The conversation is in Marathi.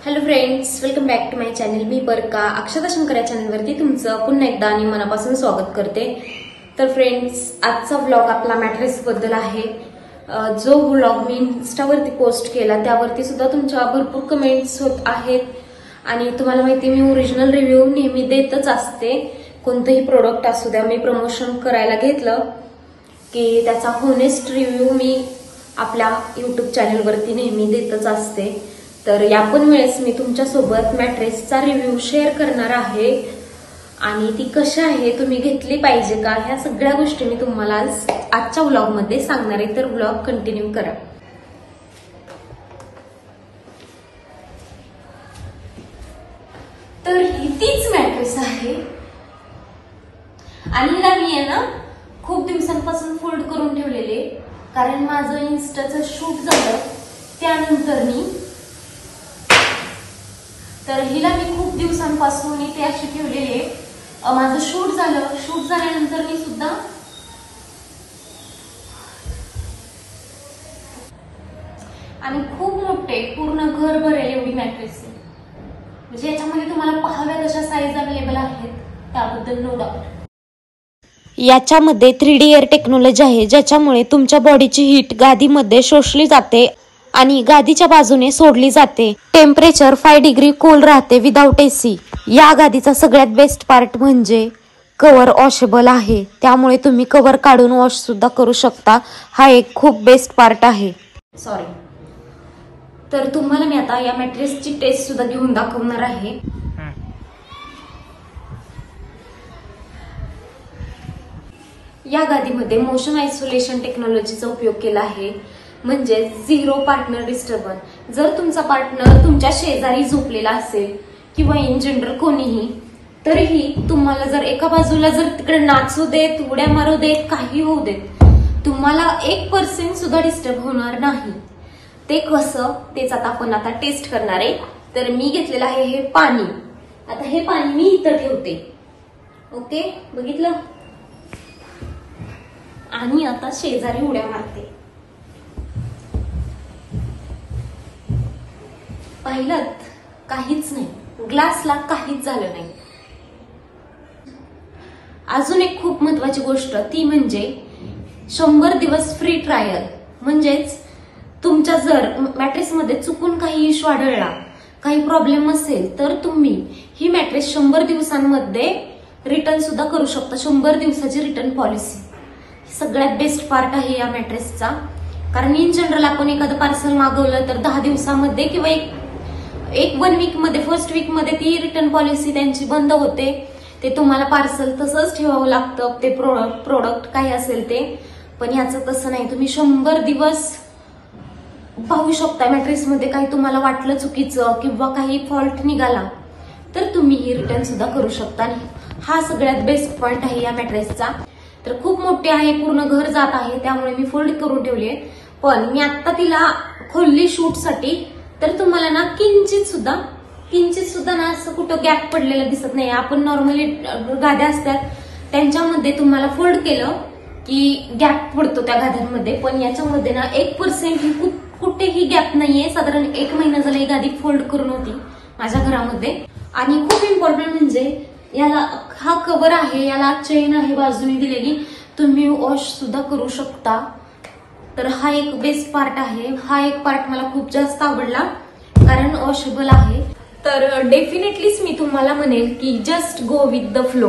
Hello friends, welcome back to my channel. मी बरका अक्षता शंकर या चॅनलवरती तुमचं पुन्हा एकदा आणि मनापासून स्वागत करते. तर फ्रेंड्स, आजचा व्लॉग आपला मॅट्रेस बद्दल आहे. जो व्लॉग मी इन्स्टावरती पोस्ट केला त्यावरती सुद्धा तुमच्या भरपूर कमेंट्स होत आहेत आणि तुम्हाला माहिती मी ओरिजिनल रिव्ह्यू नेहमी देतच असते. कोणतंही प्रोडक्ट असू द्या, मी प्रमोशन करायला घेतलं की त्याचा होनेस्ट रिव्ह्यू मी आपल्या यूट्यूब चॅनलवरती नेहमी देतच असते. तर या पण वेळेस मी तुमच्यासोबत मॅट्रेसचा रिव्ह्यू शेअर करणार आहे आणि ती कशी आहे, तुम्ही घेतली पाहिजे का, ह्या सगळ्या गोष्टी मी तुम्हाला आजच्या व्लॉगमध्ये सांगणार आहे. तर व्लॉग कंटिन्यू करा. तर ही तीच मॅट्रेस आहे आणि हिला मी आहे ना खूप दिवसांपासून फोल्ड करून ठेवलेले, कारण माझं इन्स्टाचं शूट झालं त्यानंतर तर हिला मी खूप दिवसांपासून इथे अशी ठेवलेली आहे. माझं शूट झाल्यानंतर मी सुद्धा आणि खूप मोठे पूर्ण घर भरेल एवढी मॅट्रेस आहे. म्हणजे याच्यामध्ये तुम्हाला पाहाव्या तशा साईज अवेलेबल आहेत, त्याबद्दल नो डाऊट. याच्यामध्ये 3D एअर टेक्नॉलॉजी आहे, ज्याच्यामुळे तुमच्या बॉडीची हीट गादीमध्ये शोषली जाते आणि गादीच्या बाजूने सोडली जाते. टेम्परेचर 5 डिग्री कूल राहते विदाउट एसी. या गादीचा सगळ्यात बेस्ट पार्ट म्हणजे कव्हर वॉशेबल आहे, त्यामुळे तुम्ही कव्हर काढून वॉश सुद्धा करू शकता. हा एक खूप बेस्ट पार्ट आहे. सॉरी. तर तुम्हाला मी आता या मॅट्रेसची टेस्ट सुद्धा घेऊन दाखवणार आहे. या गादीमध्ये मोशन आयसोलेशन टेक्नॉलॉजीचा उपयोग केला आहे, म्हणजे 0 पार्टनर डिस्टर्बन्स. जर तुमचा पार्टनर तुमच्या शेजारी झोपलेला असेल किंवा इन जनरल कोणीही, तरीही तुम्हाला जर एका बाजूला जर तिकडे नाचू देत, उड्या मारू देत, काही होऊ देत, तुम्हाला 1% सुद्धा डिस्टर्ब होणार नाही. ते कसं, तेच आता आपण टेस्ट करणार आहे. तर मी घेतलेलं आहे हे पाणी. आता हे पाणी मी इथं ठेवते. ओके, बघितलं. आणि आता शेजारी उड्या मारते. पाहिलं, काहीच नाही, ग्लासला काहीच झालं नाही. अजून एक खूप महत्वाची गोष्ट ती म्हणजे 100 दिवस फ्री ट्रायल. म्हणजेच तुमच्या जर मॅट्रेसमध्ये चुकून काही इश्यू आढळला, काही प्रॉब्लेम असेल, तर तुम्ही ही मॅट्रेस 100 दिवसांमध्ये रिटर्न सुद्धा करू शकता. 100 दिवसाची रिटर्न पॉलिसी सगळ्यात बेस्ट पार्ट आहे या मॅट्रेसचा. कारण इन जनरल आपण एखादं पार्सल मागवलं तर 10 दिवसामध्ये किंवा एक 1 वीक मध्ये, फर्स्ट वीक मध्ये ती रिटर्न पॉलिसी त्यांची बंद होते. ते तुम्हाला पार्सल तसंच ठेवावं लागतं, ते प्रोडक्ट काही असेल ते. पण याचं तसं नाही, तुम्ही 100 दिवस पाहू शकता. मॅट्रेसमध्ये काही तुम्हाला वाटलं चुकीचं किंवा काही फॉल्ट निघाला तर तुम्ही ही रिटर्न सुद्धा करू शकता. हा सगळ्यात बेस्ट पॉइंट आहे या मॅट्रेसचा. तर खूप मोठी आहे, पूर्ण घर जात आहे, त्यामुळे मी फोल्ड करून ठेवली आहे. पण मी आता तिला खोलली शूटसाठी, तर तुम्हाला ना किंचित सुद्धा ना असं कुठं गॅप पडलेला दिसत नाही. आपण नॉर्मली गाद्या असतात त्यांच्यामध्ये तुम्हाला फोल्ड केलं की गॅप पडतो त्या गाद्यांमध्ये, पण याच्यामध्ये ना 1% ही कुठेही गॅप नाहीये. साधारण 1 महिना झाला ही गादी फोल्ड करून होती माझ्या घरामध्ये. आणि खूप इम्पॉर्टंट म्हणजे याला हा कव्हर आहे, याला चेन आहे बाजूने दिलेली, तुम्ही वॉश सुद्धा करू शकता. तर हा एक बेस्ट पार्ट आहे. हा एक पार्ट मला खूप जास्त आवडला कारण वॉशेबल आहे. तर डेफिनेटलीच मी तुम्हाला म्हणेल की just go with the flow.